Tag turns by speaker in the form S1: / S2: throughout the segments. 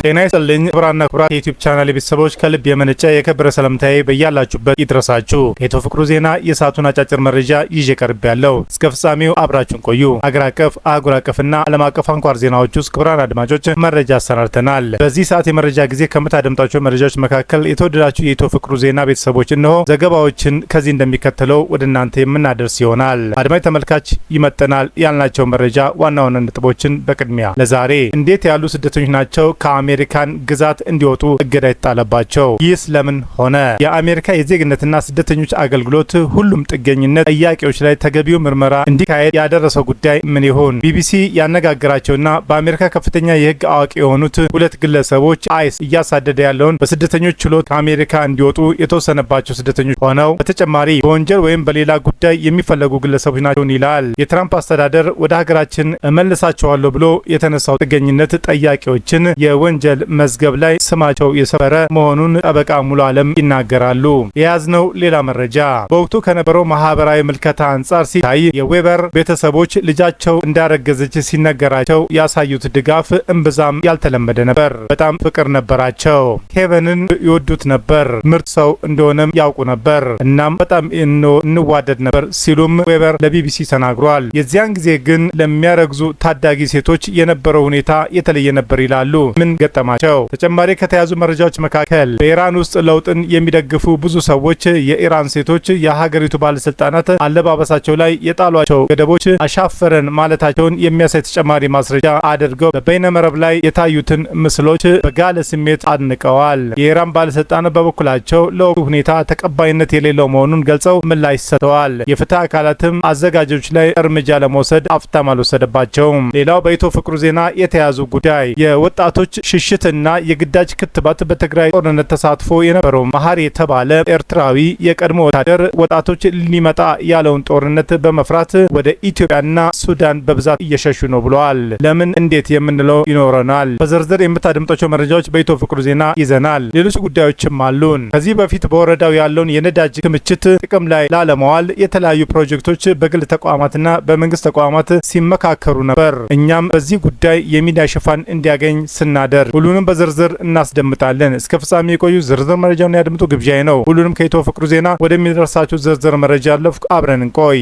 S1: ጤና ይስጥልኝ ክቡራንና ክቡራት የዩቲዩብ ቻናል ቤተሰቦች ከልብ የመነጨ የከበረ ሰላምታዬ በያላችሁበት ይድረሳችሁ። ከኢትዮ ፍቅሩ ዜና የሰዓቱን አጫጭር መረጃ ይዤ ቀርቤያለሁ። እስከ ፍጻሜው አብራችሁን ቆዩ። አገር አቀፍ፣ አህጉር አቀፍና ዓለም አቀፍ አንኳር ዜናዎች ውስጥ ክቡራን አድማጮች መረጃ አሰናድተናል። በዚህ ሰዓት የመረጃ ጊዜ ከምታደምጣቸው መረጃዎች መካከል የተወደዳችሁ የኢትዮ ፍቅሩ ዜና ቤተሰቦች እነሆ ዘገባዎችን ከዚህ እንደሚከተለው ወደ እናንተ የምናደርስ ይሆናል። አድማጭ ተመልካች ይመጠናል ያልናቸው መረጃ ዋና ዋና ነጥቦችን በቅድሚያ ለዛሬ እንዴት ያሉ ስደተኞች ናቸው ከአሜሪካን ግዛት እንዲወጡ እገዳ ይጣለባቸው? ይህስ ለምን ሆነ? የአሜሪካ የዜግነትና ስደተኞች አገልግሎት ሁሉም ጥገኝነት ጥያቄዎች ላይ ተገቢው ምርመራ እንዲካሄድ ያደረሰው ጉዳይ ምን ይሆን? ቢቢሲ ያነጋገራቸውና በአሜሪካ ከፍተኛ የሕግ አዋቂ የሆኑት ሁለት ግለሰቦች አይስ እያሳደደ ያለውን በስደተኞች ችሎት ከአሜሪካ እንዲወጡ የተወሰነባቸው ስደተኞች ሆነው በተጨማሪ በወንጀል ወይም በሌላ ጉዳይ የሚፈለጉ ግለሰቦች ናቸው ይላል። የትራምፕ አስተዳደር ወደ ሀገራችን እመልሳቸዋለሁ ብሎ የተነሳው ጥገኝነት ጠያቂዎችን የወንጀል መዝገብ ላይ ስማቸው የሰፈረ መሆኑን ጠበቃ ሙሉ ዓለም ይናገራሉ። የያዝነው ሌላ መረጃ በወቅቱ ከነበረው ማህበራዊ ምልከታ አንጻር ሲታይ የዌበር ቤተሰቦች ልጃቸው እንዳረገዘች ሲነገራቸው ያሳዩት ድጋፍ እምብዛም ያልተለመደ ነበር። በጣም ፍቅር ነበራቸው። ኬቨንን ይወዱት ነበር። ምርጥ ሰው እንደሆነም ያውቁ ነበር። እናም በጣም እንዋደድ ነበር ሲሉም ዌበር ለቢቢሲ ተናግሯል። የዚያን ጊዜ ግን ለሚያረግዙ ታዳጊ ሴቶች የነበረው ሁኔታ የተለየ ነበር ይላሉ። ምን ገጠማቸው? ተጨማሪ ከተያዙ መረጃዎች መካከል በኢራን ውስጥ ለውጥን የሚደግፉ ብዙ ሰዎች የኢራን ሴቶች የሀገሪቱ ባለስልጣናት አለባበሳቸው ላይ የጣሏቸው ገደቦች አሻፈረን ማለታቸውን የሚያሳይ ተጨማሪ ማስረጃ አድርገው በበይነመረብ ላይ የታዩትን ምስሎች በጋለ ስሜት አድንቀዋል። የኢራን ባለስልጣናት በበኩላቸው ለወቅቱ ሁኔታ ተቀባይነት የሌለው መሆኑን ገልጸው ምላሽ ሰጥተዋል። የፍትህ አካላትም አዘጋጆች ላይ እርምጃ ለመውሰድ አፍታም አልወሰደባቸውም። ሌላው በኢትዮ ፍቅሩ ዜና የተያዙ ጉዳይ የወጣቶች ሽሽትና የግዳጅ ክትባት በትግራይ ጦርነት ተሳትፎ የነበረው መሀር የተባለ ኤርትራዊ የቀድሞ ወታደር ወጣቶች ሊመጣ ያለውን ጦርነት በመፍራት ወደ ኢትዮጵያና ሱዳን በብዛት እየሸሹ ነው ብለዋል። ለምን እንዴት የምንለው ይኖረናል። በዝርዝር የምታደምጧቸው መረጃዎች በኢትዮ ፍቅሩ ዜና ይዘናል። ሌሎች ጉዳዮችም አሉን። ከዚህ በፊት በወረዳው ያለውን የነዳጅ ክምችት ጥቅም ላይ ላለማዋል የተለያዩ ፕሮጀክቶች በግል ተቋማትና በመንግስት ተቋማት ሲመካከሩ ነበር። እኛም በዚህ ጉዳይ የሚዲያ ሽፋን እንዲያገኝ ስናደር ሁሉንም በዝርዝር እናስደምጣለን። እስከ ፍጻሜ የቆዩ ዝርዝር መረጃውን ያድምጡ ግብዣዬ ነው። ሁሉንም ከኢትዮ ፍቅሩ ዜና ወደሚደርሳችሁ ዝርዝር መረጃ ያለፍኩ አብረን እንቆይ።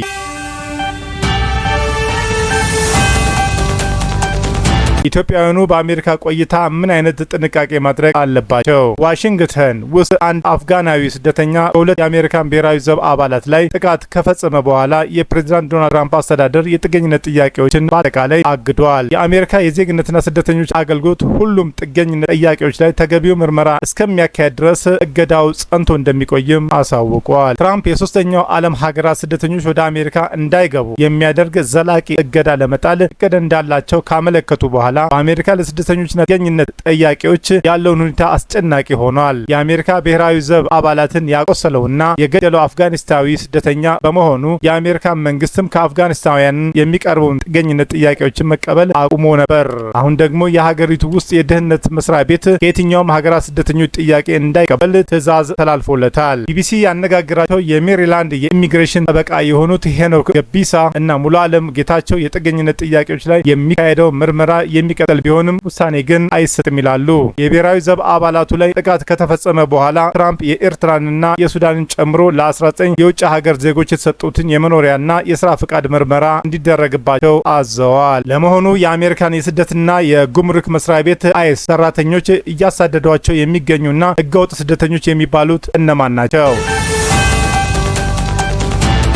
S1: ኢትዮጵያውያኑ በአሜሪካ ቆይታ ምን አይነት ጥንቃቄ ማድረግ አለባቸው? ዋሽንግተን ውስጥ አንድ አፍጋናዊ ስደተኛ በሁለት የአሜሪካን ብሔራዊ ዘብ አባላት ላይ ጥቃት ከፈጸመ በኋላ የፕሬዝዳንት ዶናልድ ትራምፕ አስተዳደር የጥገኝነት ጥያቄዎችን በአጠቃላይ አግዷል። የአሜሪካ የዜግነትና ስደተኞች አገልግሎት ሁሉም ጥገኝነት ጥያቄዎች ላይ ተገቢው ምርመራ እስከሚያካሄድ ድረስ እገዳው ጸንቶ እንደሚቆይም አሳውቋል። ትራምፕ የሶስተኛው ዓለም ሀገራት ስደተኞች ወደ አሜሪካ እንዳይገቡ የሚያደርግ ዘላቂ እገዳ ለመጣል እቅድ እንዳላቸው ካመለከቱ በኋላ በአሜሪካ ለስደተኞች ጥገኝነት ጠያቂዎች ያለውን ሁኔታ አስጨናቂ ሆኗል። የአሜሪካ ብሔራዊ ዘብ አባላትን ያቆሰለውና የገደለው አፍጋኒስታዊ ስደተኛ በመሆኑ የአሜሪካ መንግስትም ከአፍጋኒስታውያን የሚቀርቡ ጥገኝነት ጥያቄዎችን መቀበል አቁሞ ነበር። አሁን ደግሞ የሀገሪቱ ውስጥ የደህንነት መስሪያ ቤት ከየትኛውም ሀገራት ስደተኞች ጥያቄ እንዳይቀበል ትዕዛዝ ተላልፎለታል። ቢቢሲ ያነጋገራቸው የሜሪላንድ የኢሚግሬሽን ጠበቃ የሆኑት ሄኖክ ገቢሳ እና ሙሉ ዓለም ጌታቸው የጥገኝነት ጥያቄዎች ላይ የሚካሄደው ምርመራ የሚቀጥል ቢሆንም ውሳኔ ግን አይሰጥም ይላሉ። የብሔራዊ ዘብ አባላቱ ላይ ጥቃት ከተፈጸመ በኋላ ትራምፕ የኤርትራንና የሱዳንን ጨምሮ ለ19 የውጭ ሀገር ዜጎች የተሰጡትን የመኖሪያና የስራ ፍቃድ ምርመራ እንዲደረግባቸው አዘዋል። ለመሆኑ የአሜሪካን የስደትና የጉምሩክ መስሪያ ቤት አይስ ሰራተኞች እያሳደዷቸው የሚገኙና ህገወጥ ስደተኞች የሚባሉት እነማን ናቸው?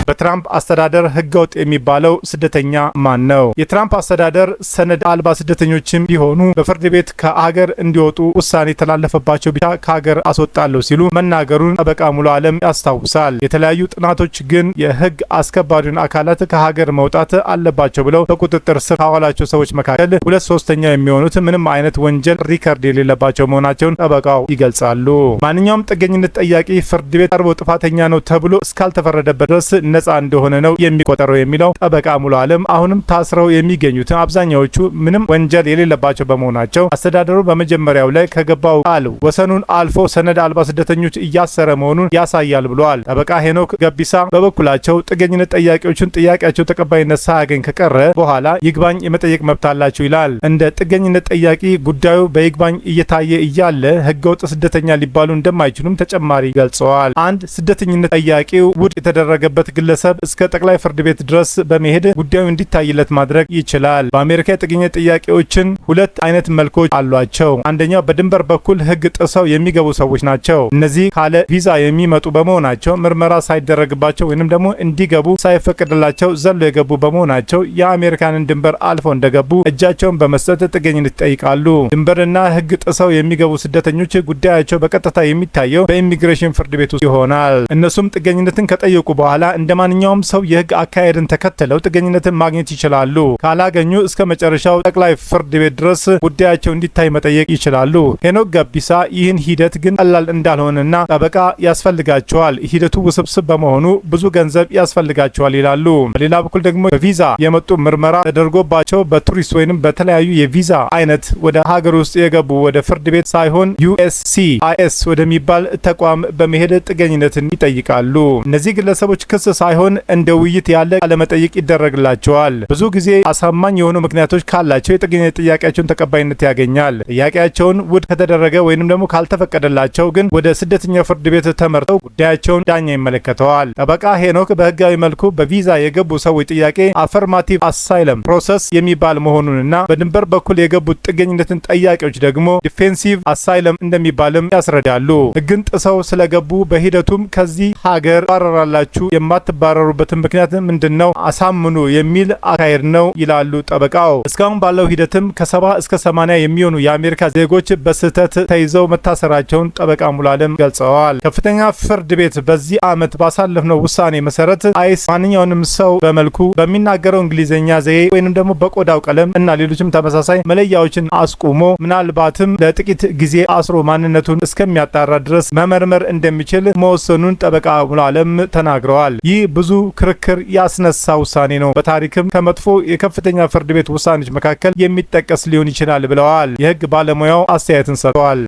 S1: በትራምፕ አስተዳደር ህገወጥ የሚባለው ስደተኛ ማን ነው? የትራምፕ አስተዳደር ሰነድ አልባ ስደተኞችም ቢሆኑ በፍርድ ቤት ከሀገር እንዲወጡ ውሳኔ የተላለፈባቸው ብቻ ከሀገር አስወጣለሁ ሲሉ መናገሩን ጠበቃ ሙሉ ዓለም ያስታውሳል። የተለያዩ ጥናቶች ግን የህግ አስከባሪውን አካላት ከሀገር መውጣት አለባቸው ብለው በቁጥጥር ስር ካዋላቸው ሰዎች መካከል 2/3 የሚሆኑት ምንም አይነት ወንጀል ሪከርድ የሌለባቸው መሆናቸውን ጠበቃው ይገልጻሉ። ማንኛውም ጥገኝነት ጠያቂ ፍርድ ቤት ቀርቦ ጥፋተኛ ነው ተብሎ እስካልተፈረደበት ድረስ ነጻ እንደሆነ ነው የሚቆጠረው የሚለው ጠበቃ ሙሉ አለም አሁንም ታስረው የሚገኙት አብዛኛዎቹ ምንም ወንጀል የሌለባቸው በመሆናቸው አስተዳደሩ በመጀመሪያው ላይ ከገባው ቃል ወሰኑን አልፎ ሰነድ አልባ ስደተኞች እያሰረ መሆኑን ያሳያል ብለዋል። ጠበቃ ሄኖክ ገቢሳ በበኩላቸው ጥገኝነት ጠያቂዎችን ጥያቄያቸው ተቀባይነት ሳያገኝ ከቀረ በኋላ ይግባኝ የመጠየቅ መብት አላቸው ይላል። እንደ ጥገኝነት ጠያቂ ጉዳዩ በይግባኝ እየታየ እያለ ህገወጥ ስደተኛ ሊባሉ እንደማይችሉም ተጨማሪ ገልጸዋል። አንድ ስደተኝነት ጠያቂው ውድቅ የተደረገበት ግለሰብ እስከ ጠቅላይ ፍርድ ቤት ድረስ በመሄድ ጉዳዩ እንዲታይለት ማድረግ ይችላል። በአሜሪካ የጥገኝነት ጥያቄዎችን ሁለት አይነት መልኮች አሏቸው። አንደኛው በድንበር በኩል ህግ ጥሰው የሚገቡ ሰዎች ናቸው። እነዚህ ካለ ቪዛ የሚመጡ በመሆናቸው ምርመራ ሳይደረግባቸው ወይንም ደግሞ እንዲገቡ ሳይፈቀድላቸው ዘሎ የገቡ በመሆናቸው የአሜሪካንን ድንበር አልፈው እንደገቡ እጃቸውን በመስጠት ጥገኝነት ይጠይቃሉ። ድንበርና ህግ ጥሰው የሚገቡ ስደተኞች ጉዳያቸው በቀጥታ የሚታየው በኢሚግሬሽን ፍርድ ቤት ውስጥ ይሆናል። እነሱም ጥገኝነትን ከጠየቁ በኋላ እንደ ማንኛውም ሰው የህግ አካሄድን ተከትለው ጥገኝነትን ማግኘት ይችላሉ። ካላገኙ እስከ መጨረሻው ጠቅላይ ፍርድ ቤት ድረስ ጉዳያቸው እንዲታይ መጠየቅ ይችላሉ። ሄኖክ ገቢሳ ይህን ሂደት ግን ቀላል እንዳልሆነና ጠበቃ ያስፈልጋቸዋል፣ ሂደቱ ውስብስብ በመሆኑ ብዙ ገንዘብ ያስፈልጋቸዋል ይላሉ። በሌላ በኩል ደግሞ በቪዛ የመጡ ምርመራ ተደርጎባቸው በቱሪስት ወይንም በተለያዩ የቪዛ አይነት ወደ ሀገር ውስጥ የገቡ ወደ ፍርድ ቤት ሳይሆን USCIS ወደሚባል ተቋም በመሄድ ጥገኝነትን ይጠይቃሉ። እነዚህ ግለሰቦች ክስ ሳይሆን እንደ ውይይት ያለ ቃለመጠይቅ ይደረግላቸዋል። ብዙ ጊዜ አሳማኝ የሆኑ ምክንያቶች ካላቸው የጥገኝነት ጥያቄያቸውን ተቀባይነት ያገኛል። ጥያቄያቸውን ውድቅ ከተደረገ ወይንም ደግሞ ካልተፈቀደላቸው ግን ወደ ስደተኛ ፍርድ ቤት ተመርተው ጉዳያቸውን ዳኛ ይመለከተዋል። ጠበቃ ሄኖክ በህጋዊ መልኩ በቪዛ የገቡ ሰዎች ጥያቄ አፈርማቲቭ አሳይለም ፕሮሰስ የሚባል መሆኑንና በድንበር በኩል የገቡት ጥገኝነትን ጠያቂዎች ደግሞ ዲፌንሲቭ አሳይለም እንደሚባልም ያስረዳሉ። ህግን ጥሰው ስለገቡ በሂደቱም ከዚህ ሀገር ባረራላችሁ የማትባረሩበትን ምክንያት ምንድነው አሳምኑ የሚል አካሄድ ነው ይላሉ ጠበቃው። እስካሁን ባለው ሂደትም ከ70 እስከ 80 የሚሆኑ የአሜሪካ ዜጎች በስህተት ተይዘው መታሰራቸውን ጠበቃ ሙሉ አለም ገልጸዋል። ከፍተኛ ፍርድ ቤት በዚህ ዓመት ባሳለፍነው ውሳኔ መሰረት አይስ ማንኛውንም ሰው በመልኩ በሚናገረው እንግሊዝኛ ዘዬ ወይንም ደግሞ በቆዳው ቀለም እና ሌሎችም ተመሳሳይ መለያዎችን አስቁሞ ምናልባትም ለጥቂት ጊዜ አስሮ ማንነቱን እስከሚያጣራ ድረስ መመርመር እንደሚችል መወሰኑን ጠበቃ ሙሉ አለም ተናግረዋል። ይህ ብዙ ክርክር ያስነሳ ውሳኔ ነው። በታሪክም ከመጥፎ የከፍተኛ ፍርድ ቤት ውሳኔዎች መካከል የሚጠቀስ ሊሆን ይችላል ብለዋል። የህግ ባለሙያው አስተያየትን ሰጥተዋል።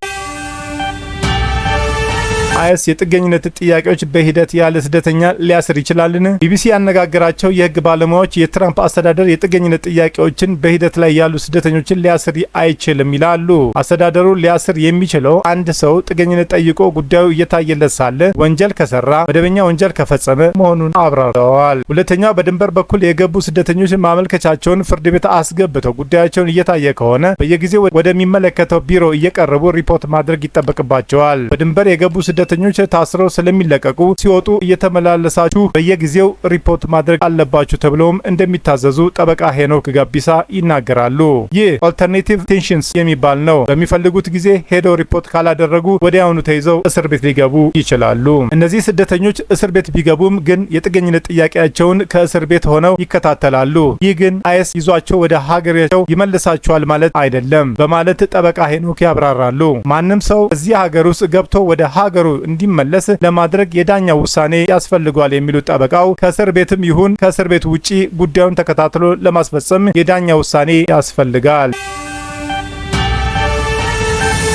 S1: አይስ የጥገኝነት ጥያቄዎች በሂደት ያለ ስደተኛ ሊያስር ይችላልን? ቢቢሲ ያነጋገራቸው የህግ ባለሙያዎች የትራምፕ አስተዳደር የጥገኝነት ጥያቄዎችን በሂደት ላይ ያሉ ስደተኞችን ሊያስር አይችልም ይላሉ። አስተዳደሩ ሊያስር የሚችለው አንድ ሰው ጥገኝነት ጠይቆ ጉዳዩ እየታየለት ሳለ ወንጀል ከሰራ፣ መደበኛ ወንጀል ከፈጸመ መሆኑን አብራርተዋል። ሁለተኛው በድንበር በኩል የገቡ ስደተኞች ማመልከቻቸውን ፍርድ ቤት አስገብተው ጉዳያቸውን እየታየ ከሆነ በየጊዜው ወደሚመለከተው ቢሮ እየቀረቡ ሪፖርት ማድረግ ይጠበቅባቸዋል። በድንበር የገቡ ስደተኞች ታስረው ስለሚለቀቁ ሲወጡ እየተመላለሳችሁ በየጊዜው ሪፖርት ማድረግ አለባችሁ ተብለውም እንደሚታዘዙ ጠበቃ ሄኖክ ገቢሳ ይናገራሉ። ይህ ኦልተርኔቲቭ ቴንሽንስ የሚባል ነው። በሚፈልጉት ጊዜ ሄደው ሪፖርት ካላደረጉ ወዲያውኑ ተይዘው እስር ቤት ሊገቡ ይችላሉ። እነዚህ ስደተኞች እስር ቤት ቢገቡም ግን የጥገኝነት ጥያቄያቸውን ከእስር ቤት ሆነው ይከታተላሉ። ይህ ግን አይስ ይዟቸው ወደ ሀገራቸው ይመልሳቸዋል ማለት አይደለም በማለት ጠበቃ ሄኖክ ያብራራሉ። ማንም ሰው እዚህ ሀገር ውስጥ ገብቶ ወደ ሀገሩ እንዲመለስ ለማድረግ የዳኛ ውሳኔ ያስፈልጓል የሚሉት ጠበቃው ከእስር ቤትም ይሁን ከእስር ቤት ውጪ ጉዳዩን ተከታትሎ ለማስፈጸም የዳኛ ውሳኔ ያስፈልጋል።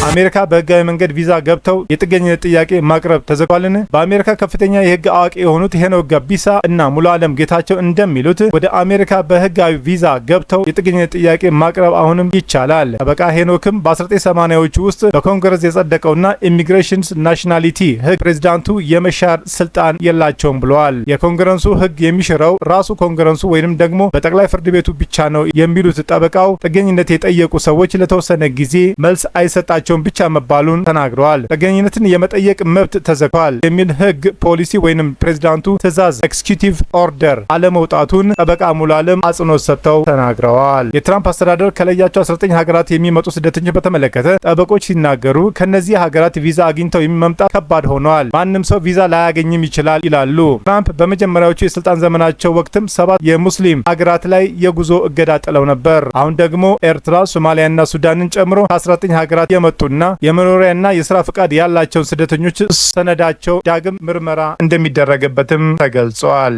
S1: አሜሪካ በህጋዊ መንገድ ቪዛ ገብተው የጥገኝነት ጥያቄ ማቅረብ ተዘግቷልን? በአሜሪካ ከፍተኛ የህግ አዋቂ የሆኑት ሄኖክ ገቢሳ እና ሙሉ አለም ጌታቸው እንደሚሉት ወደ አሜሪካ በህጋዊ ቪዛ ገብተው የጥገኝነት ጥያቄ ማቅረብ አሁንም ይቻላል። ጠበቃ ሄኖክም በ1980ዎቹ ውስጥ በኮንግረስ የጸደቀውና ኢሚግሬሽንስ ናሽናሊቲ ህግ ፕሬዝዳንቱ የመሻር ስልጣን የላቸውም ብለዋል። የኮንግረሱ ህግ የሚሽረው ራሱ ኮንግረሱ ወይንም ደግሞ በጠቅላይ ፍርድ ቤቱ ብቻ ነው የሚሉት ጠበቃው ጥገኝነት የጠየቁ ሰዎች ለተወሰነ ጊዜ መልስ አይሰጣቸው ብቻ መባሉን ተናግረዋል። ጥገኝነትን የመጠየቅ መብት ተዘግቷል የሚል ህግ ፖሊሲ ወይንም ፕሬዝዳንቱ ትዕዛዝ ኤክስኪዩቲቭ ኦርደር አለመውጣቱን ጠበቃ ሙሉ አለም አጽንኦት ሰጥተው ተናግረዋል። የትራምፕ አስተዳደር ከለያቸው 19 ሀገራት የሚመጡ ስደተኞች በተመለከተ ጠበቆች ሲናገሩ ከነዚህ ሀገራት ቪዛ አግኝተው መምጣት ከባድ ሆኗል፣ ማንም ሰው ቪዛ ላያገኝም ይችላል ይላሉ። ትራምፕ በመጀመሪያዎቹ የስልጣን ዘመናቸው ወቅትም 7 የሙስሊም ሀገራት ላይ የጉዞ እገዳ ጥለው ነበር። አሁን ደግሞ ኤርትራ፣ ሶማሊያና ሱዳንን ጨምሮ ከ19 ሀገራት የመጡ የመጡና የመኖሪያና የስራ ፍቃድ ያላቸውን ስደተኞች ሰነዳቸው ዳግም ምርመራ እንደሚደረግበትም ተገልጿል።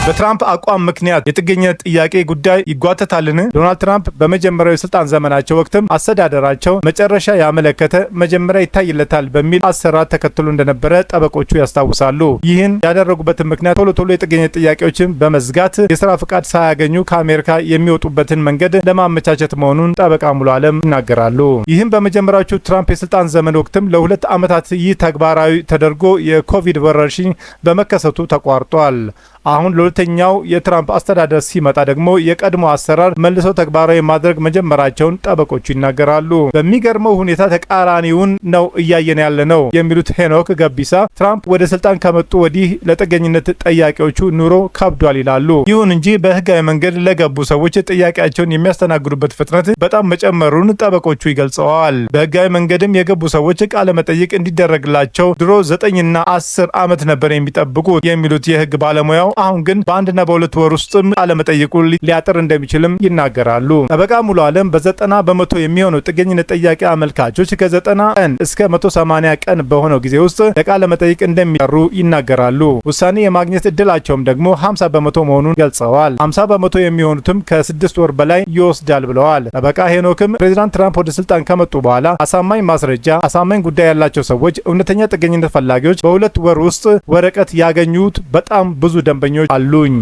S1: በትራምፕ አቋም ምክንያት የጥገኝነት ጥያቄ ጉዳይ ይጓተታልን? ዶናልድ ትራምፕ በመጀመሪያው የስልጣን ዘመናቸው ወቅትም አስተዳደራቸው መጨረሻ ያመለከተ መጀመሪያ ይታይለታል በሚል አሰራር ተከትሎ እንደነበረ ጠበቆቹ ያስታውሳሉ። ይህን ያደረጉበትን ምክንያት ቶሎ የጥገኝነት ጥያቄዎችን በመዝጋት የስራ ፍቃድ ሳያገኙ ከአሜሪካ የሚወጡበትን መንገድ ለማመቻቸት መሆኑን ጠበቃ ሙሉ አለም ይናገራሉ። ይህም በመጀመሪያዎቹ ትራምፕ የስልጣን ዘመን ወቅትም ለ2 ዓመታት ይህ ተግባራዊ ተደርጎ የኮቪድ ወረርሽኝ በመከሰቱ ተቋርጧል። አሁን ለሁለተኛው የትራምፕ አስተዳደር ሲመጣ ደግሞ የቀድሞ አሰራር መልሰው ተግባራዊ ማድረግ መጀመራቸውን ጠበቆቹ ይናገራሉ። በሚገርመው ሁኔታ ተቃራኒውን ነው እያየን ያለ ነው የሚሉት ሄኖክ ገቢሳ ትራምፕ ወደ ስልጣን ከመጡ ወዲህ ለጥገኝነት ጠያቂዎቹ ኑሮ ከብዷል ይላሉ። ይሁን እንጂ በህጋዊ መንገድ ለገቡ ሰዎች ጥያቄያቸውን የሚያስተናግዱበት ፍጥነት በጣም መጨመሩን ጠበቆቹ ይገልጸዋል። በህጋዊ መንገድም የገቡ ሰዎች ቃለ መጠይቅ እንዲደረግላቸው ድሮ 9 እና 10 ዓመት ነበር የሚጠብቁት የሚሉት የህግ ባለሙያው አሁን ግን በ1 እና በ2 ወር ውስጥ ቃለመጠይቁ ሊያጥር እንደሚችልም ይናገራሉ። ጠበቃ ሙሉ አለም በ90 በመቶ የሚሆኑ ጥገኝነት ጥያቄ አመልካቾች ከ90 ቀን እስከ 180 ቀን በሆነው ጊዜ ውስጥ ለቃለመጠይቅ እንደሚጠሩ ይናገራሉ። ውሳኔ የማግኘት እድላቸውም ደግሞ 50 በመቶ መሆኑን ገልጸዋል። 50 በመቶ የሚሆኑትም ከ6 ወር በላይ ይወስዳል ብለዋል። ጠበቃ ሄኖክም ፕሬዚዳንት ትራምፕ ወደ ስልጣን ከመጡ በኋላ አሳማኝ ማስረጃ፣ አሳማኝ ጉዳይ ያላቸው ሰዎች፣ እውነተኛ ጥገኝነት ፈላጊዎች በ2 ወር ውስጥ ወረቀት ያገኙት በጣም ብዙ ደንበኞች አሉኝ።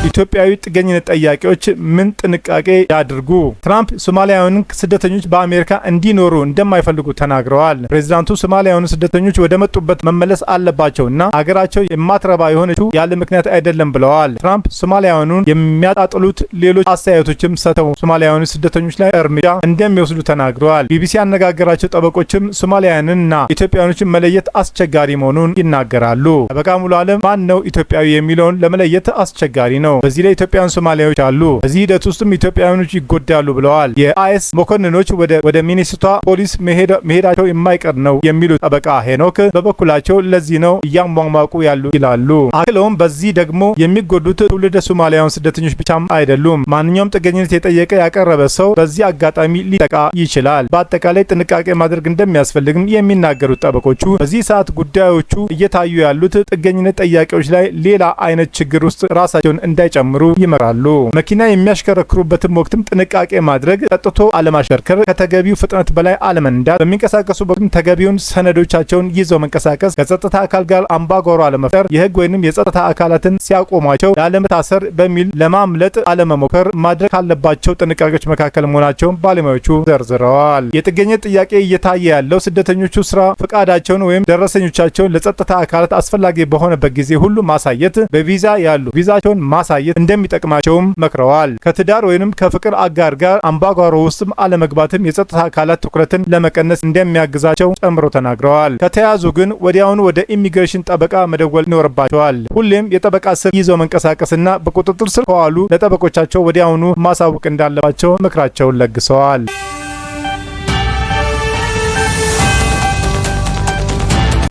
S1: ኢትዮጵያዊ ጥገኝነት ጠያቂዎች ምን ጥንቃቄ ያድርጉ? ትራምፕ ሶማሊያውያን ስደተኞች በአሜሪካ እንዲኖሩ እንደማይፈልጉ ተናግረዋል። ፕሬዚዳንቱ ሶማሊያውያን ስደተኞች ወደ መጡበት መመለስ አለባቸውና አገራቸው የማትረባ የሆነችው ያለ ምክንያት አይደለም ብለዋል። ትራምፕ ሶማሊያውያኑን የሚያጣጥሉት ሌሎች አስተያየቶችም ሰጥተው ሶማሊያውያን ስደተኞች ላይ እርምጃ እንደሚወስዱ ተናግረዋል። ቢቢሲ ያነጋገራቸው ጠበቆችም ሶማሊያውያንና ኢትዮጵያውያኖችን መለየት አስቸጋሪ መሆኑን ይናገራሉ። ጠበቃ ሙሉ አለም ማን ነው ኢትዮጵያዊ የሚለውን ለመለየት አስቸጋሪ ነው። በዚህ ላይ ኢትዮጵያውያን ሶማሊያዎች አሉ። በዚህ ሂደት ውስጥም ኢትዮጵያውያኖች ይጎዳሉ ብለዋል። የአይኤስ መኮንኖች ወደ ሚኒሶታ ፖሊስ መሄዳቸው የማይቀር ነው የሚሉት ጠበቃ ሄኖክ በበኩላቸው ለዚህ ነው እያሟሟቁ ያሉ ይላሉ። አክለውም በዚህ ደግሞ የሚጎዱት ትውልደ ሶማሊያውያን ስደተኞች ብቻም አይደሉም። ማንኛውም ጥገኝነት የጠየቀ ያቀረበ ሰው በዚህ አጋጣሚ ሊጠቃ ይችላል። በአጠቃላይ ጥንቃቄ ማድረግ እንደሚያስፈልግም የሚናገሩት ጠበቆቹ በዚህ ሰዓት ጉዳዮቹ እየታዩ ያሉት ጥገኝነት ጠያቂዎች ላይ ሌላ አይነት ችግር ውስጥ ራሳቸውን እንዳይጨምሩ ይመራሉ። መኪና የሚያሽከረክሩበትም ወቅትም ጥንቃቄ ማድረግ፣ ጠጥቶ አለማሽከርከር፣ ከተገቢው ፍጥነት በላይ አለመንዳት፣ በሚንቀሳቀሱበትም ተገቢውን ሰነዶቻቸውን ይዘው መንቀሳቀስ፣ ከጸጥታ አካል ጋር አምባጓሮ አለመፍጠር፣ የህግ ወይንም የጸጥታ አካላትን ሲያቆሟቸው ያለመታሰር በሚል ለማምለጥ አለመሞከር ማድረግ ካለባቸው ጥንቃቄዎች መካከል መሆናቸውን ባለሙያዎቹ ዘርዝረዋል። የጥገኝነት ጥያቄ እየታየ ያለው ስደተኞቹ ስራ ፈቃዳቸውን ወይም ደረሰኞቻቸውን ለጸጥታ አካላት አስፈላጊ በሆነበት ጊዜ ሁሉ ማሳየት፣ በቪዛ ያሉ ቪዛቸውን ማሳየት እንደሚጠቅማቸውም መክረዋል። ከትዳር ወይንም ከፍቅር አጋር ጋር አምባጓሮ ውስጥም አለመግባትም የጸጥታ አካላት ትኩረትን ለመቀነስ እንደሚያግዛቸው ጨምሮ ተናግረዋል። ከተያዙ ግን ወዲያውኑ ወደ ኢሚግሬሽን ጠበቃ መደወል ይኖርባቸዋል። ሁሌም የጠበቃ ስር ይዘው መንቀሳቀስና በቁጥጥር ስር ከዋሉ ለጠበቆቻቸው ወዲያውኑ ማሳወቅ እንዳለባቸው ምክራቸውን ለግሰዋል።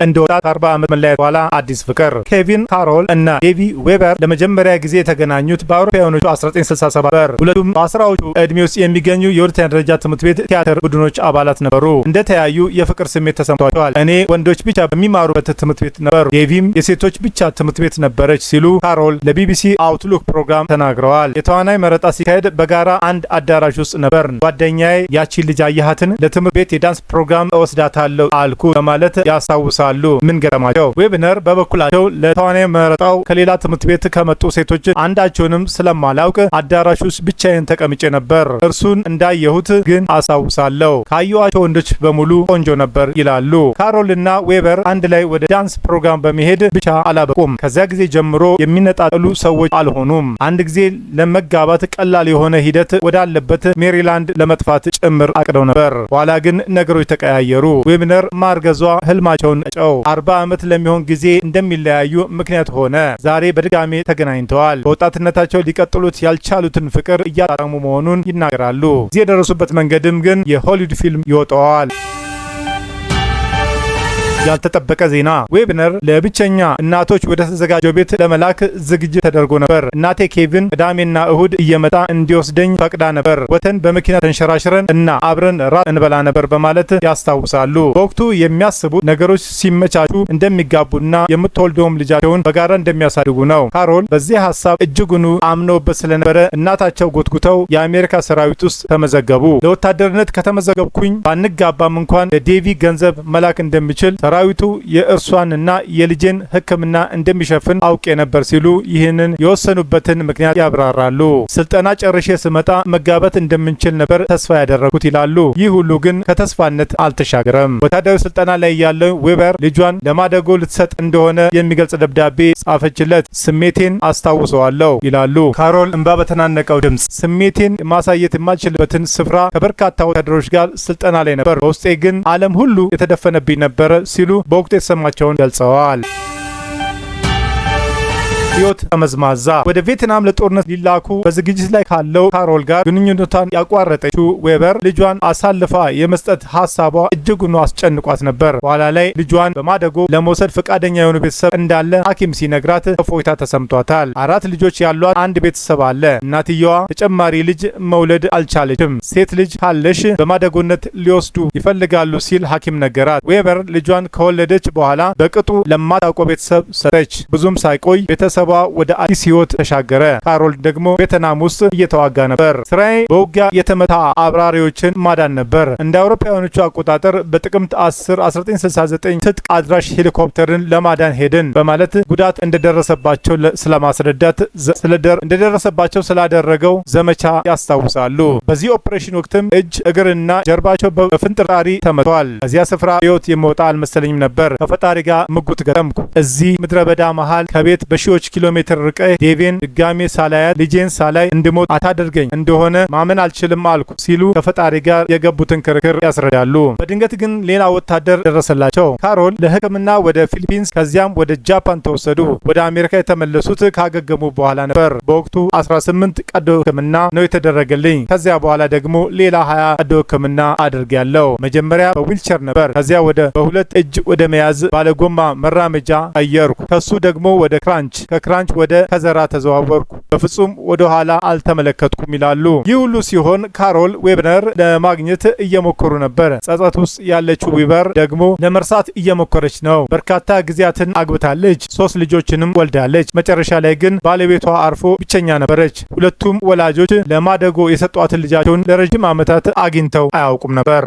S1: እንደ ወጣት 40 ዓመት መለያየት በኋላ አዲስ ፍቅር። ኬቪን ካሮል እና ዴቪ ዌበር ለመጀመሪያ ጊዜ የተገናኙት በአውሮፓውያኖቹ 1967 ነበር። ሁለቱም በ10ዎቹ ዕድሜ ውስጥ የሚገኙ የሁለተኛ ደረጃ ትምህርት ቤት ቲያትር ቡድኖች አባላት ነበሩ። እንደተያዩ የፍቅር ስሜት ተሰምቷቸዋል። እኔ ወንዶች ብቻ በሚማሩበት ትምህርት ቤት ነበሩ፣ ዴቪም የሴቶች ብቻ ትምህርት ቤት ነበረች ሲሉ ካሮል ለቢቢሲ አውትሉክ ፕሮግራም ተናግረዋል። የተዋናይ መረጣ ሲካሄድ በጋራ አንድ አዳራሽ ውስጥ ነበር። ጓደኛዬ ያቺን ልጅ አየሃትን? ለትምህርት ቤት የዳንስ ፕሮግራም እወስዳታለሁ አልኩ በማለት ያስታውሳል። ምን ገረማቸው? ዌብነር በበኩላቸው ለተዋናይ መረጣው ከሌላ ትምህርት ቤት ከመጡ ሴቶች አንዳቸውንም ስለማላውቅ አዳራሽ ውስጥ ብቻዬን ተቀምጬ ነበር። እርሱን እንዳየሁት ግን አስታውሳለሁ። ካየኋቸው ወንዶች በሙሉ ቆንጆ ነበር ይላሉ። ካሮልና ዌበር አንድ ላይ ወደ ዳንስ ፕሮግራም በመሄድ ብቻ አላበቁም። ከዚያ ጊዜ ጀምሮ የሚነጣጠሉ ሰዎች አልሆኑም። አንድ ጊዜ ለመጋባት ቀላል የሆነ ሂደት ወዳለበት ሜሪላንድ ለመጥፋት ጭምር አቅደው ነበር። ኋላ ግን ነገሮች ተቀያየሩ። ዌብነር ማርገዟ ህልማቸውን 40 ዓመት ለሚሆን ጊዜ እንደሚለያዩ ምክንያት ሆነ። ዛሬ በድጋሜ ተገናኝተዋል። በወጣትነታቸው ሊቀጥሉት ያልቻሉትን ፍቅር እያጣጣሙ መሆኑን ይናገራሉ። እዚህ የደረሱበት መንገድም ግን የሆሊውድ ፊልም ይወጣዋል። ያልተጠበቀ ዜና። ዌብነር ለብቸኛ እናቶች ወደ ተዘጋጀው ቤት ለመላክ ዝግጅት ተደርጎ ነበር። እናቴ ኬቪን ቅዳሜና እሁድ እየመጣ እንዲወስደኝ ፈቅዳ ነበር። ወተን በመኪና ተንሸራሽረን እና አብረን ራት እንበላ ነበር በማለት ያስታውሳሉ። በወቅቱ የሚያስቡት ነገሮች ሲመቻቹ እንደሚጋቡና የምትወልደውም ልጃቸውን በጋራ እንደሚያሳድጉ ነው። ካሮል በዚህ ሀሳብ እጅጉኑ አምነውበት ስለነበረ እናታቸው ጎትጉተው የአሜሪካ ሰራዊት ውስጥ ተመዘገቡ። ለወታደርነት ከተመዘገብኩኝ ባንጋባም እንኳን ለዴቪ ገንዘብ መላክ እንደሚችል ሰራዊቱ የእርሷንና የልጄን ሕክምና እንደሚሸፍን አውቄ ነበር ሲሉ ይህንን የወሰኑበትን ምክንያት ያብራራሉ። ስልጠና ጨርሼ ስመጣ መጋባት እንደምንችል ነበር ተስፋ ያደረኩት ይላሉ። ይህ ሁሉ ግን ከተስፋነት አልተሻገረም። ወታደራዊ ስልጠና ላይ ያለው ዌበር ልጇን ለማደጎ ልትሰጥ እንደሆነ የሚገልጽ ደብዳቤ ጻፈችለት። ስሜቴን አስታውሰዋለሁ ይላሉ ካሮል እንባ በተናነቀው ድምጽ። ስሜቴን ማሳየት የማልችልበትን ስፍራ ከበርካታ ወታደሮች ጋር ስልጠና ላይ ነበር። በውስጤ ግን ዓለም ሁሉ የተደፈነብኝ ነበረ ሲሉ በወቅቱ የተሰማቸውን ገልጸዋል። ህይወት ተመዝማዛ። ወደ ቪየትናም ለጦርነት ሊላኩ በዝግጅት ላይ ካለው ካሮል ጋር ግንኙነቷን ያቋረጠችው ዌበር ልጇን አሳልፋ የመስጠት ሀሳቧ እጅጉን አስጨንቋት ነበር። በኋላ ላይ ልጇን በማደጎ ለመውሰድ ፈቃደኛ የሆኑ ቤተሰብ እንዳለ ሐኪም ሲነግራት እፎይታ ተሰምቷታል። 4 ልጆች ያሏት አንድ ቤተሰብ አለ። እናትየዋ ተጨማሪ ልጅ መውለድ አልቻለችም። ሴት ልጅ ካለሽ በማደጎነት ሊወስዱ ይፈልጋሉ ሲል ሐኪም ነገራት። ዌበር ልጇን ከወለደች በኋላ በቅጡ ለማታውቀው ቤተሰብ ሰጠች። ብዙም ሳይቆይ ቤተሰቧ ወደ አዲስ ህይወት ተሻገረ። ካሮል ደግሞ ቪየትናም ውስጥ እየተዋጋ ነበር። ስራዬ በውጊያ የተመታ አብራሪዎችን ማዳን ነበር። እንደ አውሮፓውያኖቹ አቆጣጠር በጥቅምት 10 1969 ትጥቅ አድራሽ ሄሊኮፕተርን ለማዳን ሄድን በማለት ጉዳት እንደደረሰባቸው ስለማስረዳት እንደደረሰባቸው ስላደረገው ዘመቻ ያስታውሳሉ። በዚህ ኦፕሬሽን ወቅትም እጅ እግርና ጀርባቸው በፍንጥርጣሪ ተመቷል። ከዚያ ስፍራ ህይወት የመውጣ አልመሰለኝም ነበር። ከፈጣሪ ጋር ምጉት ገጠምኩ። እዚህ ምድረ በዳ መሃል ከቤት በሺዎች ኪሎ ሜትር ርቀህ ዴቪን ድጋሜ ሳላያት ልጄን ሳላይ እንድሞት አታደርገኝ እንደሆነ ማመን አልችልም አልኩ ሲሉ ከፈጣሪ ጋር የገቡትን ክርክር ያስረዳሉ። በድንገት ግን ሌላ ወታደር ደረሰላቸው። ካሮል ለሕክምና ወደ ፊሊፒንስ ከዚያም ወደ ጃፓን ተወሰዱ። ወደ አሜሪካ የተመለሱት ካገገሙ በኋላ ነበር። በወቅቱ 18 ቀዶ ሕክምና ነው የተደረገልኝ። ከዚያ በኋላ ደግሞ ሌላ 20 ቀዶ ሕክምና አድርጌያለሁ። መጀመሪያ በዊልቸር ነበር። ከዚያ በሁለት እጅ ወደ መያዝ ባለጎማ መራመጃ ቀየርኩ። ከሱ ደግሞ ወደ ክራንች፣ ከክራንች ወደ ከዘራ ተዘዋወርኩ። በፍጹም ወደ ኋላ አልተመለከትኩም ይላሉ። ይህ ሁሉ ሲሆን ካሮል ዌብነር ለማግኘት እየሞከሩ ነበር። ጸጸት ውስጥ ያለችው ዌበር ደግሞ ለመርሳት እየሞከረች ነው። በርካታ ጊዜያትን አግብታለች። 3 ልጆችንም ወልዳለች። መጨረሻ ላይ ግን ባለቤቷ አርፎ ብቸኛ ነበረች። ሁለቱም ወላጆች ለማደጎ የሰጧትን ልጃቸውን ለረጅም ዓመታት አግኝተው አያውቁም ነበር።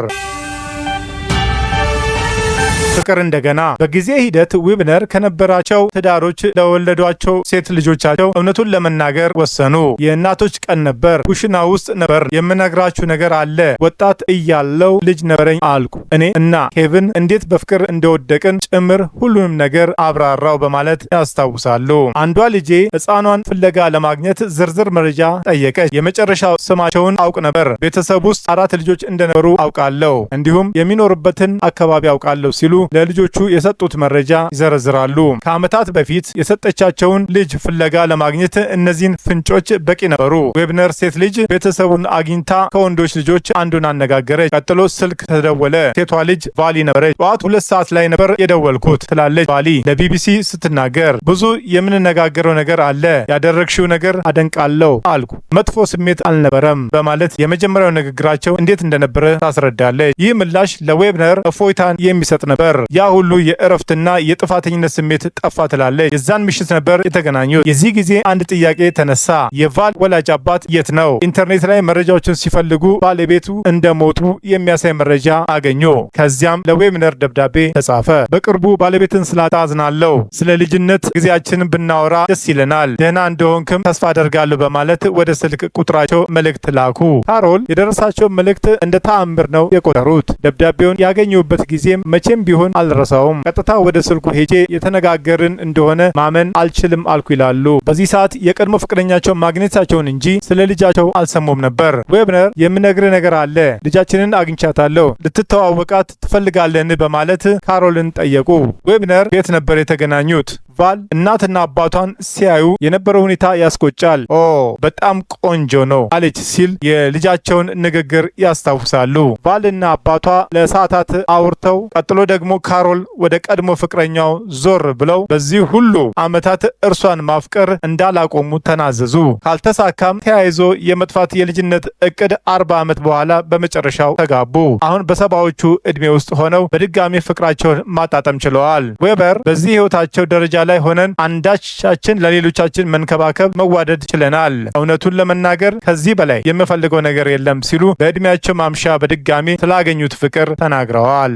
S1: ፍቅር እንደገና። በጊዜ ሂደት ዌብነር ከነበራቸው ትዳሮች ለወለዷቸው ሴት ልጆቻቸው እውነቱን ለመናገር ወሰኑ። የእናቶች ቀን ነበር። ኩሽና ውስጥ ነበር። የምነግራችሁ ነገር አለ። ወጣት እያለው ልጅ ነበረኝ አልኩ። እኔ እና ኬቪን እንዴት በፍቅር እንደወደቅን ጭምር ሁሉንም ነገር አብራራው በማለት ያስታውሳሉ። አንዷ ልጄ ሕፃኗን ፍለጋ ለማግኘት ዝርዝር መረጃ ጠየቀች። የመጨረሻው ስማቸውን አውቅ ነበር። ቤተሰብ ውስጥ 4 ልጆች እንደነበሩ አውቃለሁ። እንዲሁም የሚኖርበትን አካባቢ አውቃለሁ ሲሉ ለልጆቹ የሰጡት መረጃ ይዘረዝራሉ። ከዓመታት በፊት የሰጠቻቸውን ልጅ ፍለጋ ለማግኘት እነዚህን ፍንጮች በቂ ነበሩ። ዌብነር ሴት ልጅ ቤተሰቡን አግኝታ ከወንዶች ልጆች አንዱን አነጋገረች። ቀጥሎ ስልክ ተደወለ። ሴቷ ልጅ ቫሊ ነበረች። ጠዋት 2 ሰዓት ላይ ነበር የደወልኩት ትላለች ቫሊ ለቢቢሲ ስትናገር። ብዙ የምንነጋገረው ነገር አለ። ያደረግሽው ነገር አደንቃለሁ አልኩ። መጥፎ ስሜት አልነበረም በማለት የመጀመሪያው ንግግራቸው እንዴት እንደነበረ ታስረዳለች። ይህ ምላሽ ለዌብነር እፎይታን የሚሰጥ ነበር። ያ ሁሉ የእረፍትና የጥፋተኝነት ስሜት ጠፋ ትላለች። የዛን ምሽት ነበር የተገናኙት። የዚህ ጊዜ አንድ ጥያቄ ተነሳ። የቫል ወላጅ አባት የት ነው? ኢንተርኔት ላይ መረጃዎችን ሲፈልጉ ባለቤቱ እንደሞቱ የሚያሳይ መረጃ አገኙ። ከዚያም ለዌብነር ደብዳቤ ተጻፈ። በቅርቡ ባለቤትን ስላጣ አዝናለሁ። ስለ ልጅነት ጊዜያችንን ብናወራ ደስ ይለናል። ደህና እንደሆንክም ተስፋ አደርጋለሁ በማለት ወደ ስልክ ቁጥራቸው መልእክት ላኩ። ካሮል የደረሳቸው መልእክት እንደ ተአምር ነው የቆጠሩት። ደብዳቤውን ያገኙበት ጊዜም መቼም ቢሆን አልረሳውም። ቀጥታ ወደ ስልኩ ሄጄ የተነጋገርን እንደሆነ ማመን አልችልም አልኩ ይላሉ። በዚህ ሰዓት የቀድሞ ፍቅረኛቸው ማግኘታቸውን እንጂ ስለ ልጃቸው አልሰሙም ነበር። ዌብነር የምነግር ነገር አለ። ልጃችንን አግኝቻታለሁ። ልትተዋወቃት ትፈልጋለን በማለት ካሮልን ጠየቁ። ዌብነር የት ነበር የተገናኙት? ቫል እናትና አባቷን ሲያዩ የነበረው ሁኔታ ያስቆጫል። ኦ በጣም ቆንጆ ነው አለች ሲል የልጃቸውን ንግግር ያስታውሳሉ። ቫልና አባቷ ለሰዓታት አውርተው ቀጥሎ ደግሞ ካሮል ወደ ቀድሞ ፍቅረኛው ዞር ብለው በዚህ ሁሉ ዓመታት እርሷን ማፍቀር እንዳላቆሙ ተናዘዙ። ካልተሳካም ተያይዞ የመጥፋት የልጅነት እቅድ 40 ዓመት በኋላ በመጨረሻው ተጋቡ። አሁን በሰባዎቹ ዕድሜ ውስጥ ሆነው በድጋሚ ፍቅራቸውን ማጣጠም ችለዋል። ዌበር በዚህ ህይወታቸው ደረጃ ላይ ሆነን አንዳቻችን ለሌሎቻችን መንከባከብ፣ መዋደድ ችለናል። እውነቱን ለመናገር ከዚህ በላይ የምፈልገው ነገር የለም ሲሉ በዕድሜያቸው ማምሻ በድጋሚ ስላገኙት ፍቅር ተናግረዋል።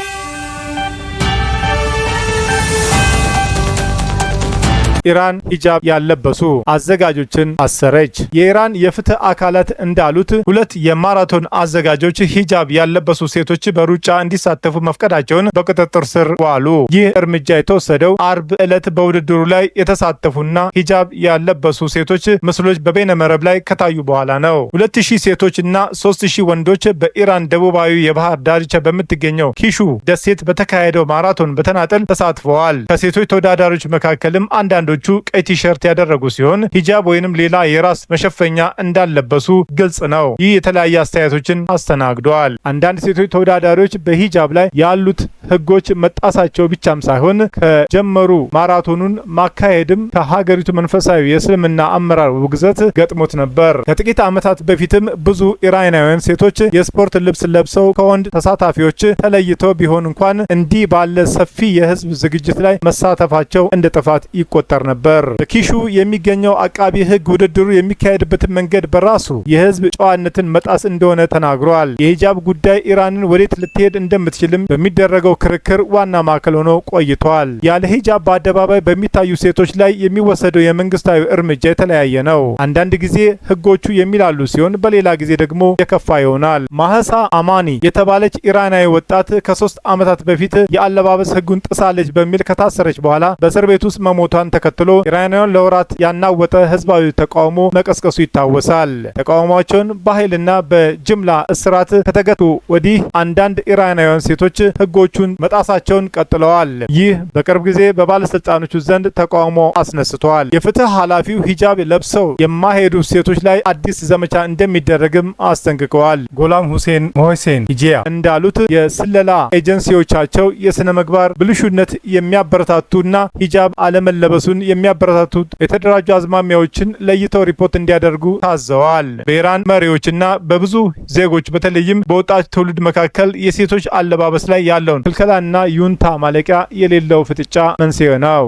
S1: ኢራን ሂጃብ ያለበሱ አዘጋጆችን አሰረች። የኢራን የፍትህ አካላት እንዳሉት 2 የማራቶን አዘጋጆች ሂጃብ ያለበሱ ሴቶች በሩጫ እንዲሳተፉ መፍቀዳቸውን በቁጥጥር ስር ዋሉ። ይህ እርምጃ የተወሰደው አርብ ዕለት በውድድሩ ላይ የተሳተፉና ሂጃብ ያለበሱ ሴቶች ምስሎች በበይነ መረብ ላይ ከታዩ በኋላ ነው። 2000 ሴቶችና 3000 ወንዶች በኢራን ደቡባዊ የባህር ዳርቻ በምትገኘው ኪሹ ደሴት በተካሄደው ማራቶን በተናጠል ተሳትፈዋል። ከሴቶች ተወዳዳሪዎች መካከልም አንዳንዶቹ ቀይ ቲሸርት ያደረጉ ሲሆን ሂጃብ ወይንም ሌላ የራስ መሸፈኛ እንዳለበሱ ግልጽ ነው። ይህ የተለያየ አስተያየቶችን አስተናግደዋል። አንዳንድ ሴቶች ተወዳዳሪዎች በሂጃብ ላይ ያሉት ህጎች መጣሳቸው ብቻም ሳይሆን ከጀመሩ ማራቶኑን ማካሄድም ከሀገሪቱ መንፈሳዊ የእስልምና አመራር ውግዘት ገጥሞት ነበር። ከጥቂት ዓመታት በፊትም ብዙ ኢራናውያን ሴቶች የስፖርት ልብስ ለብሰው ከወንድ ተሳታፊዎች ተለይተው ቢሆን እንኳን እንዲህ ባለ ሰፊ የህዝብ ዝግጅት ላይ መሳተፋቸው እንደ ጥፋት ይቆጠር ነበር። በኪሹ የሚገኘው አቃቢ ህግ ውድድሩ የሚካሄድበትን መንገድ በራሱ የህዝብ ጨዋነትን መጣስ እንደሆነ ተናግሯል። የሂጃብ ጉዳይ ኢራንን ወዴት ልትሄድ እንደምትችልም በሚደረገው ክርክር ዋና ማዕከል ሆኖ ቆይቷል። ያለ ሂጃብ በአደባባይ በሚታዩ ሴቶች ላይ የሚወሰደው የመንግስታዊ እርምጃ የተለያየ ነው። አንዳንድ ጊዜ ህጎቹ የሚላሉ ሲሆን፣ በሌላ ጊዜ ደግሞ የከፋ ይሆናል። ማህሳ አማኒ የተባለች ኢራናዊ ወጣት ከ3 ዓመታት በፊት የአለባበስ ህጉን ጥሳለች በሚል ከታሰረች በኋላ በእስር ቤት ውስጥ መሞቷን ተከትሎ ኢራናውያን ለወራት ያናወጠ ህዝባዊ ተቃውሞ መቀስቀሱ ይታወሳል። ተቃውሟቸውን በኃይልና በጅምላ እስራት ከተገቱ ወዲህ አንዳንድ ኢራናውያን ሴቶች ህጎቹን መጣሳቸውን ቀጥለዋል። ይህ በቅርብ ጊዜ በባለስልጣኖቹ ዘንድ ተቃውሞ አስነስቷል። የፍትህ ኃላፊው ሂጃብ ለብሰው የማይሄዱ ሴቶች ላይ አዲስ ዘመቻ እንደሚደረግም አስጠንቅቀዋል። ጎላም ሁሴን ሞህሴን ሂጂያ እንዳሉት የስለላ ኤጀንሲዎቻቸው የስነ ምግባር ብልሹነት የሚያበረታቱና ሂጃብ አለመለበሱን የሚያበረታቱት የተደራጁ አዝማሚያዎችን ለይተው ሪፖርት እንዲያደርጉ ታዘዋል። በኢራን መሪዎችና በብዙ ዜጎች በተለይም በወጣት ትውልድ መካከል የሴቶች አለባበስ ላይ ያለውን ክልከላና ዩንታ ማለቂያ የሌለው ፍጥጫ መንስኤ ነው።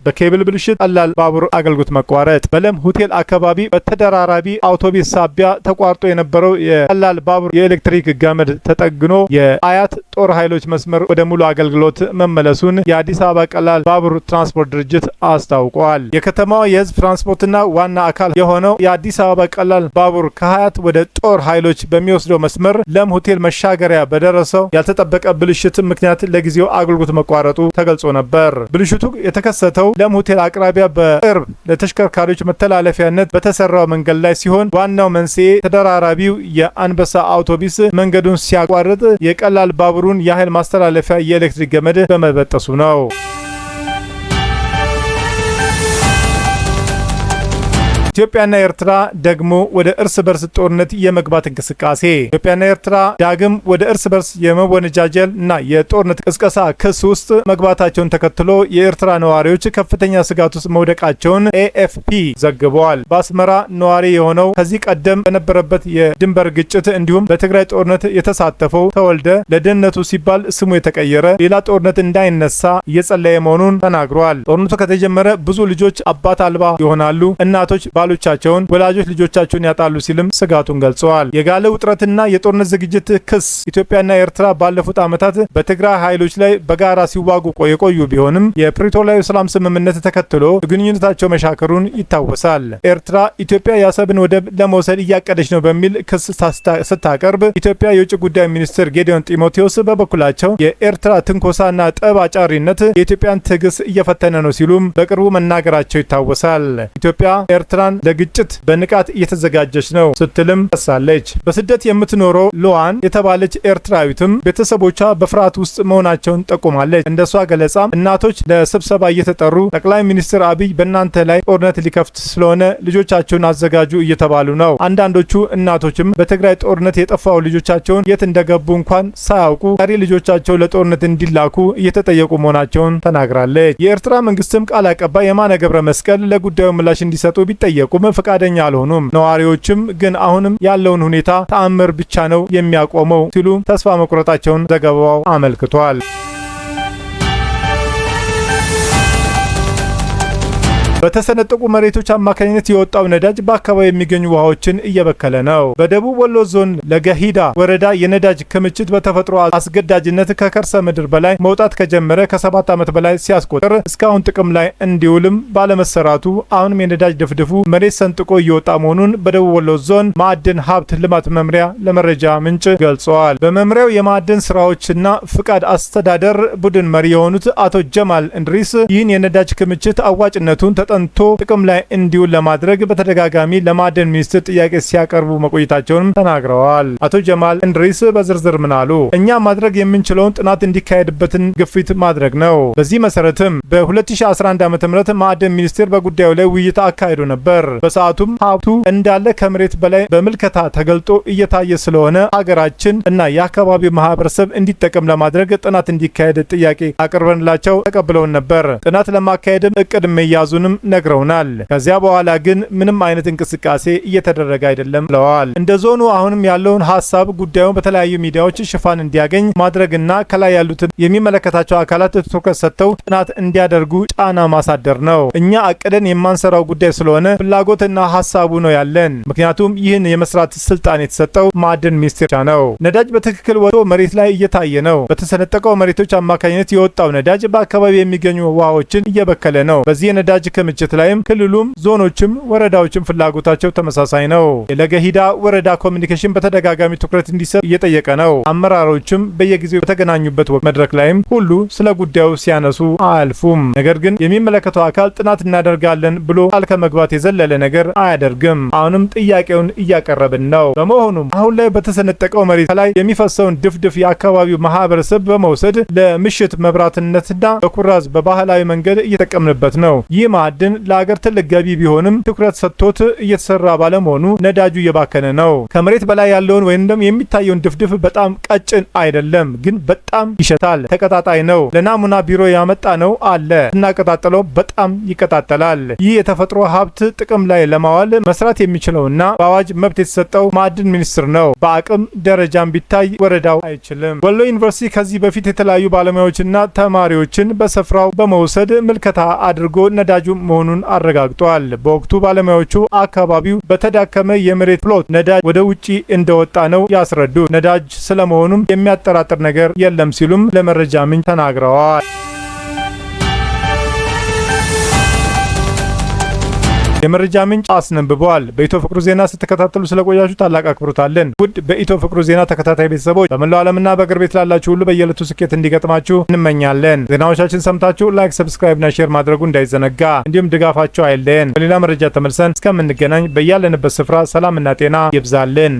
S1: በኬብል ብልሽት ቀላል ባቡር አገልግሎት መቋረጥ። በለም ሆቴል አካባቢ በተደራራቢ አውቶቡስ ሳቢያ ተቋርጦ የነበረው የቀላል ባቡር የኤሌክትሪክ ገመድ ተጠግኖ የአያት ጦር ኃይሎች መስመር ወደ ሙሉ አገልግሎት መመለሱን የአዲስ አበባ ቀላል ባቡር ትራንስፖርት ድርጅት አስታውቋል። የከተማዋ የህዝብ ትራንስፖርትና ዋና አካል የሆነው የአዲስ አበባ ቀላል ባቡር ከሀያት ወደ ጦር ኃይሎች በሚወስደው መስመር ለም ሆቴል መሻገሪያ በደረሰው ያልተጠበቀ ብልሽት ምክንያት ለጊዜው አገልግሎት መቋረጡ ተገልጾ ነበር። ብልሽቱ የተከሰተው ለም ሆቴል አቅራቢያ በቅርብ ለተሽከርካሪዎች መተላለፊያነት በተሰራው መንገድ ላይ ሲሆን ዋናው መንስኤ ተደራራቢው የአንበሳ አውቶቡስ መንገዱን ሲያቋርጥ የቀላል ባቡሩን የኃይል ማስተላለፊያ የኤሌክትሪክ ገመድ በመበጠሱ ነው። ኢትዮጵያና ኤርትራ ደግሞ ወደ እርስ በርስ ጦርነት የመግባት እንቅስቃሴ። ኢትዮጵያና ኤርትራ ዳግም ወደ እርስ በርስ የመወነጃጀል እና የጦርነት ቅስቀሳ ክስ ውስጥ መግባታቸውን ተከትሎ የኤርትራ ነዋሪዎች ከፍተኛ ስጋት ውስጥ መውደቃቸውን ኤኤፍፒ ዘግበዋል። በአስመራ ነዋሪ የሆነው ከዚህ ቀደም በነበረበት የድንበር ግጭት እንዲሁም በትግራይ ጦርነት የተሳተፈው ተወልደ ለደህንነቱ ሲባል ስሙ የተቀየረ ሌላ ጦርነት እንዳይነሳ እየጸለየ መሆኑን ተናግሯል። ጦርነቱ ከተጀመረ ብዙ ልጆች አባት አልባ ይሆናሉ፣ እናቶች ባሎቻቸውን፣ ወላጆች ልጆቻቸውን ያጣሉ ሲልም ስጋቱን ገልጸዋል። የጋለ ውጥረትና የጦርነት ዝግጅት ክስ ኢትዮጵያና ኤርትራ ባለፉት ዓመታት በትግራይ ኃይሎች ላይ በጋራ ሲዋጉ የቆዩ ቢሆንም የፕሪቶሪያው ሰላም ስምምነት ተከትሎ ግንኙነታቸው መሻከሩን ይታወሳል። ኤርትራ ኢትዮጵያ የአሰብን ወደብ ለመውሰድ እያቀደች ነው በሚል ክስ ስታቀርብ ኢትዮጵያ የውጭ ጉዳይ ሚኒስትር ጌዲዮን ጢሞቴዎስ በበኩላቸው የኤርትራ ትንኮሳና ጠብ አጫሪነት የኢትዮጵያን ትዕግስት እየፈተነ ነው ሲሉም በቅርቡ መናገራቸው ይታወሳል። ኢትዮጵያ ኤርትራን ሀገሯን ለግጭት በንቃት እየተዘጋጀች ነው ስትልም ከሳለች። በስደት የምትኖረው ሉዋን የተባለች ኤርትራዊትም ቤተሰቦቿ በፍርሃት ውስጥ መሆናቸውን ጠቁማለች። እንደሷ ገለጻ እናቶች ለስብሰባ እየተጠሩ ጠቅላይ ሚኒስትር አብይ በእናንተ ላይ ጦርነት ሊከፍት ስለሆነ ልጆቻቸውን አዘጋጁ እየተባሉ ነው። አንዳንዶቹ እናቶችም በትግራይ ጦርነት የጠፋው ልጆቻቸውን የት እንደገቡ እንኳን ሳያውቁ ቀሪ ልጆቻቸው ለጦርነት እንዲላኩ እየተጠየቁ መሆናቸውን ተናግራለች። የኤርትራ መንግስትም ቃል አቀባይ የማነ ገብረ መስቀል ለጉዳዩ ምላሽ እንዲሰጡ ቢጠየቁም ፈቃደኛ አልሆኑም። ነዋሪዎችም ግን አሁንም ያለውን ሁኔታ ተአምር ብቻ ነው የሚያቆመው ሲሉ ተስፋ መቁረጣቸውን ዘገባው አመልክቷል። በተሰነጠቁ መሬቶች አማካኝነት የወጣው ነዳጅ በአካባቢው የሚገኙ ውሃዎችን እየበከለ ነው። በደቡብ ወሎ ዞን ለገሂዳ ወረዳ የነዳጅ ክምችት በተፈጥሮ አስገዳጅነት ከከርሰ ምድር በላይ መውጣት ከጀመረ ከ7 ዓመት በላይ ሲያስቆጥር እስካሁን ጥቅም ላይ እንዲውልም ባለመሰራቱ አሁንም የነዳጅ ድፍድፉ መሬት ሰንጥቆ እየወጣ መሆኑን በደቡብ ወሎ ዞን ማዕድን ሀብት ልማት መምሪያ ለመረጃ ምንጭ ገልጸዋል። በመምሪያው የማዕድን ስራዎችና ፍቃድ አስተዳደር ቡድን መሪ የሆኑት አቶ ጀማል እንድሪስ ይህን የነዳጅ ክምችት አዋጭነቱን ተጠንቶ ጥቅም ላይ እንዲውል ለማድረግ በተደጋጋሚ ለማዕድን ሚኒስትር ጥያቄ ሲያቀርቡ መቆየታቸውንም ተናግረዋል። አቶ ጀማል እንድሪስ በዝርዝር ምን አሉ? እኛ ማድረግ የምንችለውን ጥናት እንዲካሄድበትን ግፊት ማድረግ ነው። በዚህ መሰረትም በ2011 ዓ.ም ማዕድን ሚኒስቴር በጉዳዩ ላይ ውይይት አካሂዶ ነበር። በሰዓቱም ሀብቱ እንዳለ ከመሬት በላይ በምልከታ ተገልጦ እየታየ ስለሆነ ሀገራችን እና የአካባቢው ማህበረሰብ እንዲጠቀም ለማድረግ ጥናት እንዲካሄድ ጥያቄ አቅርበንላቸው ተቀብለውን ነበር። ጥናት ለማካሄድም እቅድ መያዙንም ነግረውናል። ከዚያ በኋላ ግን ምንም አይነት እንቅስቃሴ እየተደረገ አይደለም ብለዋል። እንደ ዞኑ አሁንም ያለውን ሀሳብ ጉዳዩን በተለያዩ ሚዲያዎች ሽፋን እንዲያገኝ ማድረግና ከላይ ያሉትን የሚመለከታቸው አካላት ትኩረት ሰጥተው ጥናት እንዲያደርጉ ጫና ማሳደር ነው። እኛ አቅደን የማንሰራው ጉዳይ ስለሆነ ፍላጎትና ሀሳቡ ነው ያለን። ምክንያቱም ይህን የመስራት ስልጣን የተሰጠው ማዕድን ሚኒስቴር ነው። ነዳጅ በትክክል ወጥቶ መሬት ላይ እየታየ ነው። በተሰነጠቀው መሬቶች አማካኝነት የወጣው ነዳጅ በአካባቢ የሚገኙ ውሃዎችን እየበከለ ነው። በዚህ የነዳጅ ክምችት ላይም ክልሉም ዞኖችም ወረዳዎችም ፍላጎታቸው ተመሳሳይ ነው። የለገሂዳ ወረዳ ኮሚኒኬሽን በተደጋጋሚ ትኩረት እንዲሰጥ እየጠየቀ ነው። አመራሮችም በየጊዜው በተገናኙበት መድረክ ላይም ሁሉ ስለ ጉዳዩ ሲያነሱ አያልፉም። ነገር ግን የሚመለከተው አካል ጥናት እናደርጋለን ብሎ ቃል ከመግባት የዘለለ ነገር አያደርግም። አሁንም ጥያቄውን እያቀረብን ነው። በመሆኑም አሁን ላይ በተሰነጠቀው መሬት ላይ የሚፈሰውን ድፍድፍ የአካባቢው ማህበረሰብ በመውሰድ ለምሽት መብራትነትና በኩራዝ በባህላዊ መንገድ እየተጠቀምንበት ነው። ይህ ማዕድን ለሀገር ትልቅ ገቢ ቢሆንም ትኩረት ሰጥቶት እየተሰራ ባለመሆኑ ነዳጁ እየባከነ ነው። ከመሬት በላይ ያለውን ወይም ደግሞ የሚታየውን ድፍድፍ በጣም ቀጭን አይደለም፣ ግን በጣም ይሸታል። ተቀጣጣይ ነው። ለናሙና ቢሮ ያመጣ ነው አለ። ስናቀጣጥለው በጣም ይቀጣጠላል። ይህ የተፈጥሮ ሀብት ጥቅም ላይ ለማዋል መስራት የሚችለውና በአዋጅ መብት የተሰጠው ማዕድን ሚኒስቴር ነው። በአቅም ደረጃም ቢታይ ወረዳው አይችልም። ወሎ ዩኒቨርሲቲ ከዚህ በፊት የተለያዩ ባለሙያዎችና ተማሪዎችን በስፍራው በመውሰድ ምልከታ አድርጎ ነዳጁ መሆኑን አረጋግጧል። በወቅቱ ባለሙያዎቹ አካባቢው በተዳከመ የመሬት ፕሎት ነዳጅ ወደ ውጪ እንደወጣ ነው ያስረዱ። ነዳጅ ስለመሆኑም የሚያጠራጥር ነገር የለም ሲሉም ለመረጃ ምንጭ ተናግረዋል። የመረጃ ምንጭ አስነብበዋል። በኢትዮ ፍቅሩ ዜና ስትከታተሉ ስለቆያችሁ ታላቅ አክብሮት አለን። ውድ በኢትዮ ፍቅሩ ዜና ተከታታይ ቤተሰቦች በመላው ዓለምና በአገር ቤት ላላችሁ ሁሉ በየዕለቱ ስኬት እንዲገጥማችሁ እንመኛለን። ዜናዎቻችን ሰምታችሁ ላይክ፣ ሰብስክራይብ እና ሼር ማድረጉ እንዳይዘነጋ፣ እንዲሁም ድጋፋችሁ አይለየን። በሌላ መረጃ ተመልሰን እስከምንገናኝ በያለንበት ስፍራ ሰላምና ጤና ይብዛልን።